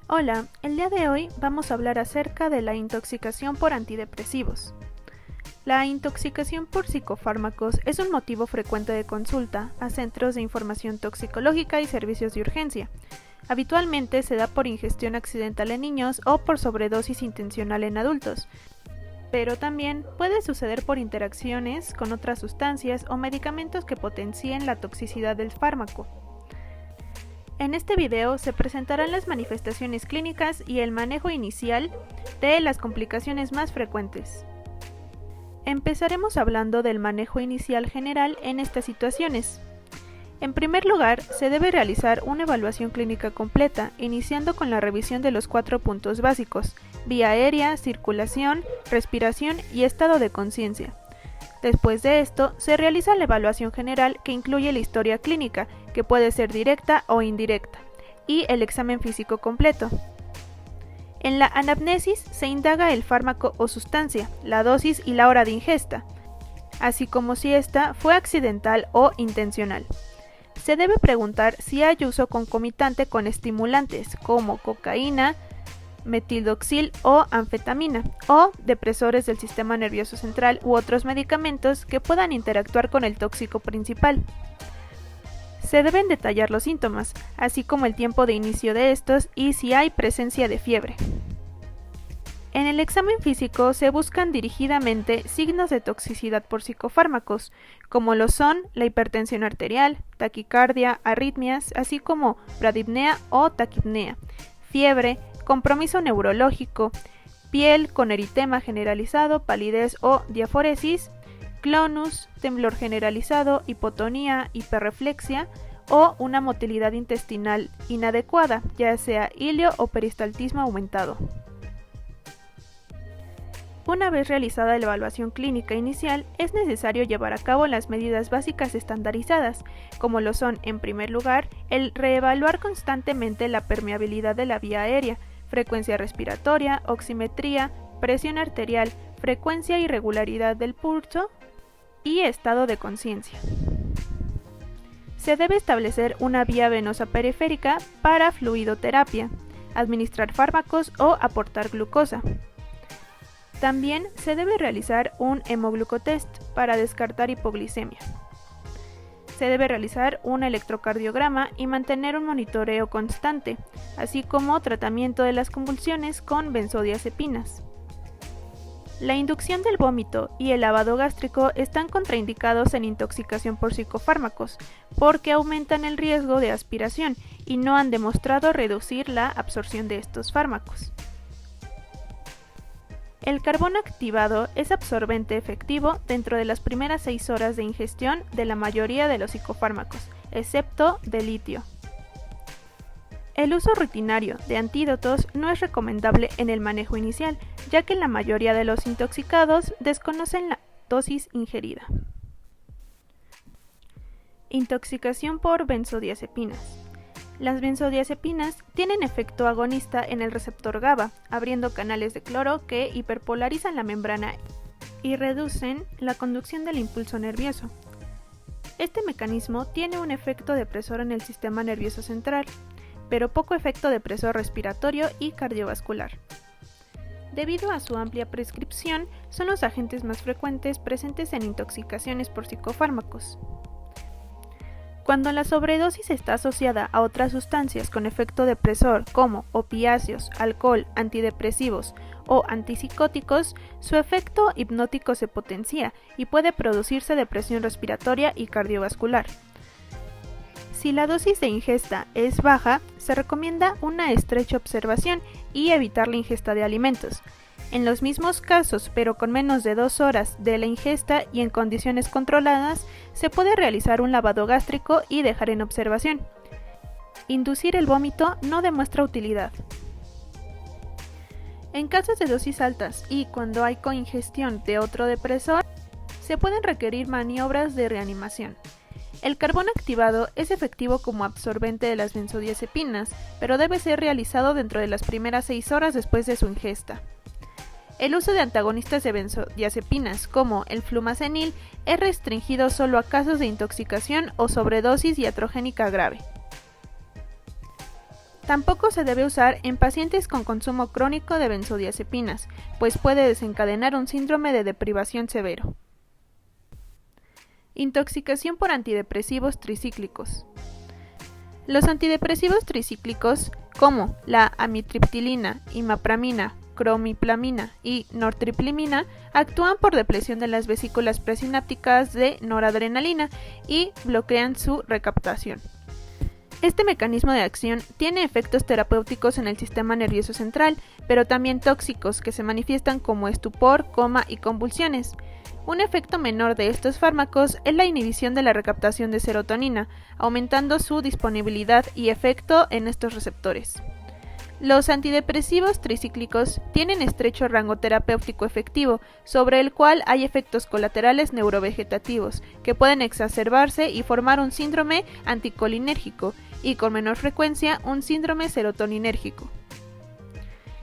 Hola, el día de hoy vamos a hablar acerca de la intoxicación por antidepresivos. La intoxicación por psicofármacos es un motivo frecuente de consulta a centros de información toxicológica y servicios de urgencia. Habitualmente se da por ingestión accidental en niños o por sobredosis intencional en adultos, pero también puede suceder por interacciones con otras sustancias o medicamentos que potencien la toxicidad del fármaco. En este video se presentarán las manifestaciones clínicas y el manejo inicial de las complicaciones más frecuentes. Empezaremos hablando del manejo inicial general en estas situaciones. En primer lugar, se debe realizar una evaluación clínica completa, iniciando con la revisión de los 4 puntos básicos: vía aérea, circulación, respiración y estado de conciencia. Después de esto, se realiza la evaluación general que incluye la historia clínica, que puede ser directa o indirecta, y el examen físico completo. En la anamnesis se indaga el fármaco o sustancia, la dosis y la hora de ingesta, así como si ésta fue accidental o intencional. Se debe preguntar si hay uso concomitante con estimulantes como cocaína, metildoxil o anfetamina, o depresores del sistema nervioso central u otros medicamentos que puedan interactuar con el tóxico principal. Se deben detallar los síntomas, así como el tiempo de inicio de estos y si hay presencia de fiebre. En el examen físico se buscan dirigidamente signos de toxicidad por psicofármacos, como lo son la hipertensión arterial, taquicardia, arritmias, así como bradipnea o taquipnea, fiebre, compromiso neurológico, piel con eritema generalizado, palidez o diaforesis, clonus, temblor generalizado, hipotonía, hiperreflexia o una motilidad intestinal inadecuada, ya sea ilio o peristaltismo aumentado. Una vez realizada la evaluación clínica inicial, es necesario llevar a cabo las medidas básicas estandarizadas, como lo son, en primer lugar, el reevaluar constantemente la permeabilidad de la vía aérea, frecuencia respiratoria, oximetría, presión arterial, frecuencia y regularidad del pulso y estado de conciencia. Se debe establecer una vía venosa periférica para fluidoterapia, administrar fármacos o aportar glucosa. También se debe realizar un hemoglucotest para descartar hipoglicemia. Se debe realizar un electrocardiograma y mantener un monitoreo constante, así como tratamiento de las convulsiones con benzodiazepinas. La inducción del vómito y el lavado gástrico están contraindicados en intoxicación por psicofármacos, porque aumentan el riesgo de aspiración y no han demostrado reducir la absorción de estos fármacos. El carbón activado es absorbente efectivo dentro de las primeras 6 horas de ingestión de la mayoría de los psicofármacos, excepto de litio. El uso rutinario de antídotos no es recomendable en el manejo inicial, ya que la mayoría de los intoxicados desconocen la dosis ingerida. Intoxicación por benzodiazepinas. Las benzodiazepinas tienen efecto agonista en el receptor GABA, abriendo canales de cloro que hiperpolarizan la membrana y reducen la conducción del impulso nervioso. Este mecanismo tiene un efecto depresor en el sistema nervioso central, pero poco efecto depresor respiratorio y cardiovascular. Debido a su amplia prescripción, son los agentes más frecuentes presentes en intoxicaciones por psicofármacos. Cuando la sobredosis está asociada a otras sustancias con efecto depresor como opiáceos, alcohol, antidepresivos o antipsicóticos, su efecto hipnótico se potencia y puede producirse depresión respiratoria y cardiovascular. Si la dosis de ingesta es baja, se recomienda una estrecha observación y evitar la ingesta de alimentos. En los mismos casos, pero con menos de 2 horas de la ingesta y en condiciones controladas, se puede realizar un lavado gástrico y dejar en observación. Inducir el vómito no demuestra utilidad. En casos de dosis altas y cuando hay coingestión de otro depresor, se pueden requerir maniobras de reanimación. El carbón activado es efectivo como absorbente de las benzodiazepinas, pero debe ser realizado dentro de las primeras 6 horas después de su ingesta. El uso de antagonistas de benzodiazepinas, como el flumazenil, es restringido solo a casos de intoxicación o sobredosis iatrogénica grave. Tampoco se debe usar en pacientes con consumo crónico de benzodiazepinas, pues puede desencadenar un síndrome de deprivación severo. Intoxicación por antidepresivos tricíclicos. Los antidepresivos tricíclicos, como la amitriptilina, imapramina, cromiplamina y nortriplimina, actúan por depresión de las vesículas presinápticas de noradrenalina y bloquean su recaptación. Este mecanismo de acción tiene efectos terapéuticos en el sistema nervioso central, pero también tóxicos que se manifiestan como estupor, coma y convulsiones. Un efecto menor de estos fármacos es la inhibición de la recaptación de serotonina, aumentando su disponibilidad y efecto en estos receptores. Los antidepresivos tricíclicos tienen estrecho rango terapéutico efectivo, sobre el cual hay efectos colaterales neurovegetativos, que pueden exacerbarse y formar un síndrome anticolinérgico, y con menor frecuencia un síndrome serotoninérgico.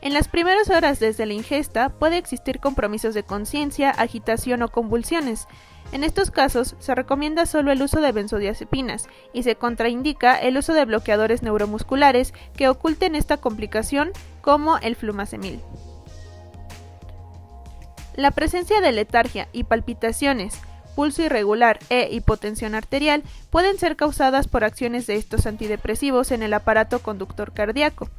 En las primeras horas desde la ingesta puede existir compromisos de conciencia, agitación o convulsiones. En estos casos se recomienda solo el uso de benzodiazepinas y se contraindica el uso de bloqueadores neuromusculares que oculten esta complicación, como el flumazemil. La presencia de letargia y palpitaciones, pulso irregular e hipotensión arterial pueden ser causadas por acciones de estos antidepresivos en el aparato conductor cardíaco.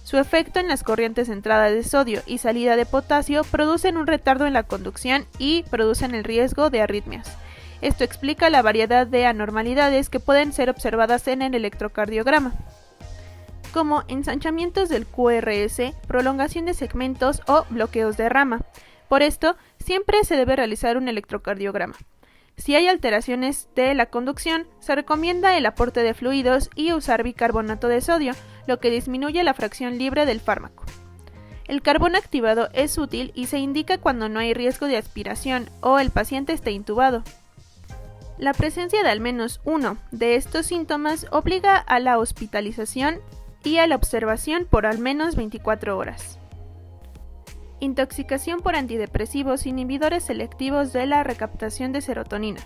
Su efecto en las corrientes de entrada de sodio y salida de potasio producen un retardo en la conducción y producen el riesgo de arritmias. Esto explica la variedad de anormalidades que pueden ser observadas en el electrocardiograma, como ensanchamientos del QRS, prolongación de segmentos o bloqueos de rama. Por esto, siempre se debe realizar un electrocardiograma. Si hay alteraciones de la conducción, se recomienda el aporte de fluidos y usar bicarbonato de sodio, lo que disminuye la fracción libre del fármaco. El carbón activado es útil y se indica cuando no hay riesgo de aspiración o el paciente esté intubado. La presencia de al menos uno de estos síntomas obliga a la hospitalización y a la observación por al menos 24 horas. Intoxicación por antidepresivos inhibidores selectivos de la recaptación de serotonina.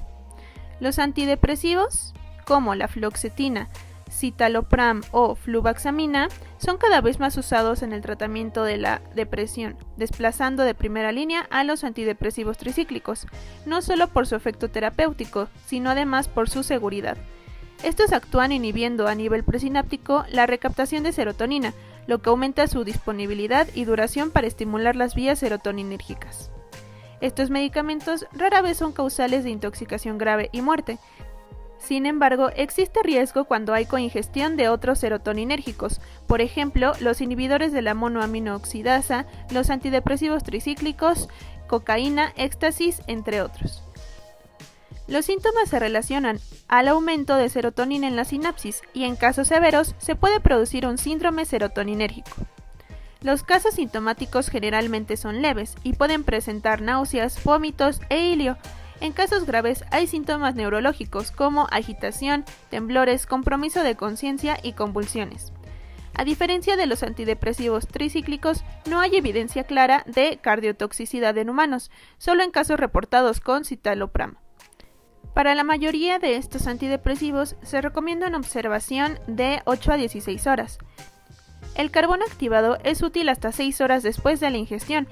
Los antidepresivos, como la fluoxetina, citalopram o fluvaxamina, son cada vez más usados en el tratamiento de la depresión, desplazando de primera línea a los antidepresivos tricíclicos, no solo por su efecto terapéutico, sino además por su seguridad. Estos actúan inhibiendo a nivel presináptico la recaptación de serotonina, lo que aumenta su disponibilidad y duración para estimular las vías serotoninérgicas. Estos medicamentos rara vez son causales de intoxicación grave y muerte. Sin embargo, existe riesgo cuando hay coingestión de otros serotoninérgicos, por ejemplo, los inhibidores de la monoaminooxidasa, los antidepresivos tricíclicos, cocaína, éxtasis, entre otros. Los síntomas se relacionan al aumento de serotonina en la sinapsis y en casos severos se puede producir un síndrome serotoninérgico. Los casos sintomáticos generalmente son leves y pueden presentar náuseas, vómitos e hilio. En casos graves hay síntomas neurológicos como agitación, temblores, compromiso de conciencia y convulsiones. A diferencia de los antidepresivos tricíclicos, no hay evidencia clara de cardiotoxicidad en humanos, solo en casos reportados con citalopram. Para la mayoría de estos antidepresivos se recomienda una observación de 8 a 16 horas. El carbón activado es útil hasta 6 horas después de la ingestión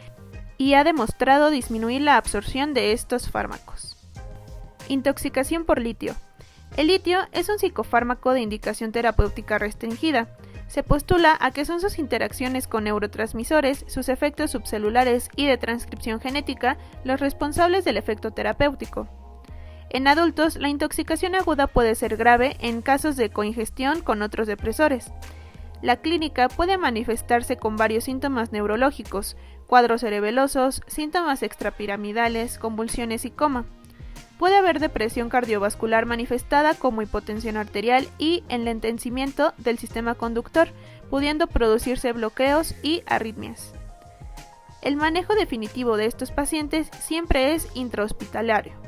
y ha demostrado disminuir la absorción de estos fármacos. Intoxicación por litio. El litio es un psicofármaco de indicación terapéutica restringida. Se postula a que son sus interacciones con neurotransmisores, sus efectos subcelulares y de transcripción genética los responsables del efecto terapéutico. En adultos, la intoxicación aguda puede ser grave en casos de coingestión con otros depresores. La clínica puede manifestarse con varios síntomas neurológicos, cuadros cerebelosos, síntomas extrapiramidales, convulsiones y coma. Puede haber depresión cardiovascular manifestada como hipotensión arterial y enlentecimiento del sistema conductor, pudiendo producirse bloqueos y arritmias. El manejo definitivo de estos pacientes siempre es intrahospitalario.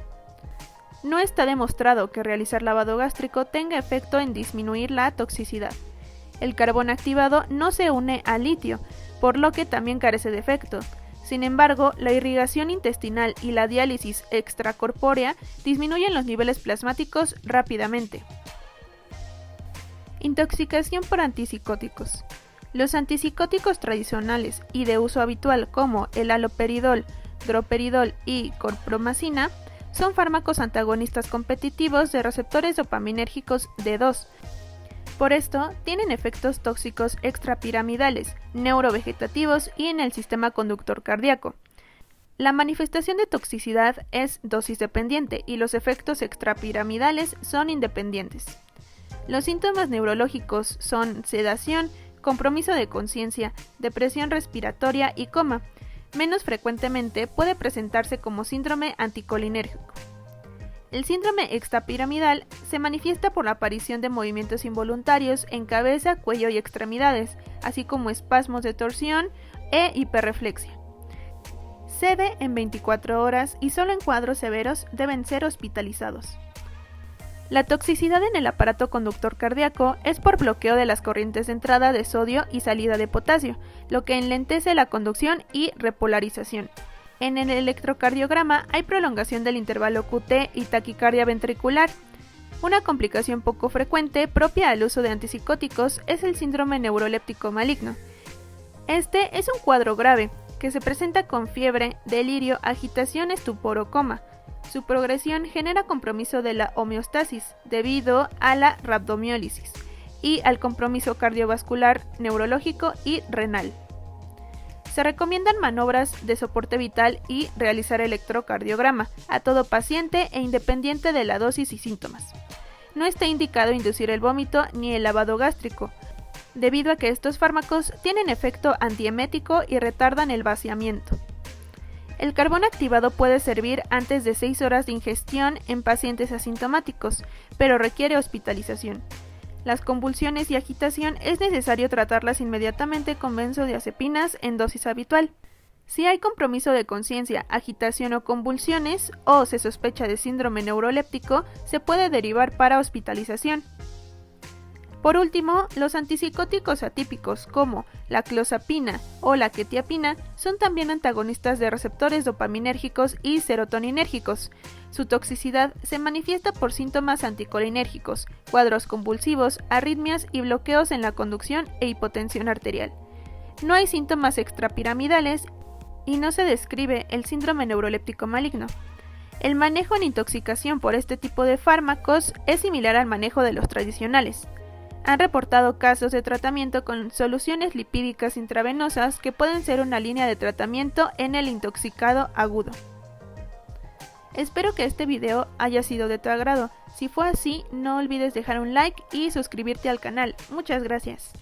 No está demostrado que realizar lavado gástrico tenga efecto en disminuir la toxicidad. El carbón activado no se une al litio, por lo que también carece de efecto. Sin embargo, la irrigación intestinal y la diálisis extracorpórea disminuyen los niveles plasmáticos rápidamente. Intoxicación por antipsicóticos. Los antipsicóticos tradicionales y de uso habitual como el haloperidol, droperidol y chlorpromazina son fármacos antagonistas competitivos de receptores dopaminérgicos D2. Por esto, tienen efectos tóxicos extrapiramidales, neurovegetativos y en el sistema conductor cardíaco. La manifestación de toxicidad es dosis dependiente y los efectos extrapiramidales son independientes. Los síntomas neurológicos son sedación, compromiso de conciencia, depresión respiratoria y coma. Menos frecuentemente puede presentarse como síndrome anticolinérgico. El síndrome extrapiramidal se manifiesta por la aparición de movimientos involuntarios en cabeza, cuello y extremidades, así como espasmos de torsión e hiperreflexia. Cede en 24 horas y solo en cuadros severos deben ser hospitalizados. La toxicidad en el aparato conductor cardíaco es por bloqueo de las corrientes de entrada de sodio y salida de potasio, lo que enlentece la conducción y repolarización. En el electrocardiograma hay prolongación del intervalo QT y taquicardia ventricular. Una complicación poco frecuente propia al uso de antipsicóticos es el síndrome neuroléptico maligno. Este es un cuadro grave que se presenta con fiebre, delirio, agitación, estupor o coma. Su progresión genera compromiso de la homeostasis debido a la rabdomiólisis y al compromiso cardiovascular, neurológico y renal. Se recomiendan manobras de soporte vital y realizar electrocardiograma a todo paciente e independiente de la dosis y síntomas. No está indicado inducir el vómito ni el lavado gástrico, debido a que estos fármacos tienen efecto antiemético y retardan el vaciamiento. El carbón activado puede servir antes de 6 horas de ingestión en pacientes asintomáticos, pero requiere hospitalización. Las convulsiones y agitación es necesario tratarlas inmediatamente con benzodiazepinas en dosis habitual. Si hay compromiso de conciencia, agitación o convulsiones, o se sospecha de síndrome neuroléptico, se puede derivar para hospitalización. Por último, los antipsicóticos atípicos como la clozapina o la quetiapina son también antagonistas de receptores dopaminérgicos y serotoninérgicos. Su toxicidad se manifiesta por síntomas anticolinérgicos, cuadros convulsivos, arritmias y bloqueos en la conducción e hipotensión arterial. No hay síntomas extrapiramidales y no se describe el síndrome neuroléptico maligno. El manejo en intoxicación por este tipo de fármacos es similar al manejo de los tradicionales. Han reportado casos de tratamiento con soluciones lipídicas intravenosas que pueden ser una línea de tratamiento en el intoxicado agudo. Espero que este video haya sido de tu agrado. Si fue así, no olvides dejar un like y suscribirte al canal. Muchas gracias.